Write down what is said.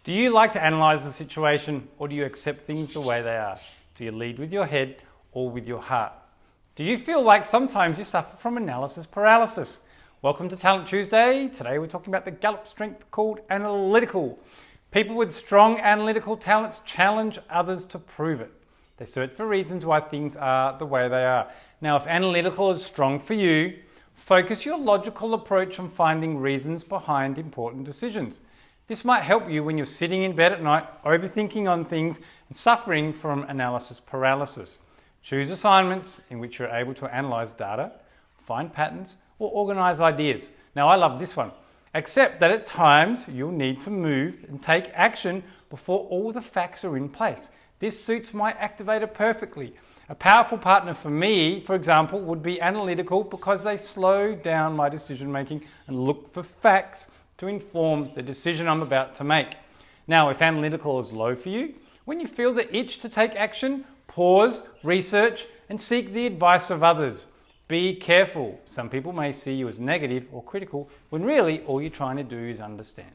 Do you like to analyse the situation, or do you accept things the way they are? Do you lead with your head or with your heart? Do you feel like sometimes you suffer from analysis paralysis? Welcome to Talent Tuesday. Today we're talking about the Gallup strength called analytical. People with strong analytical talents challenge others to prove it. They search for reasons why things are the way they are. Now, if analytical is strong for you, focus your logical approach on finding reasons behind important decisions. This might help you when you're sitting in bed at night, overthinking on things and suffering from analysis paralysis. Choose assignments in which you're able to analyse data, find patterns, or organise ideas. Now, I love this one. Accept that at times you'll need to move and take action before all the facts are in place. This suits my Activator perfectly. A powerful partner for me, for example, would be Analytical because they slow down my decision making and look for facts to inform the decision I'm about to make. Now, if Analytical is low for you, when you feel the itch to take action, pause, research, and seek the advice of others. Be careful. Some people may see you as negative or critical when really all you're trying to do is understand.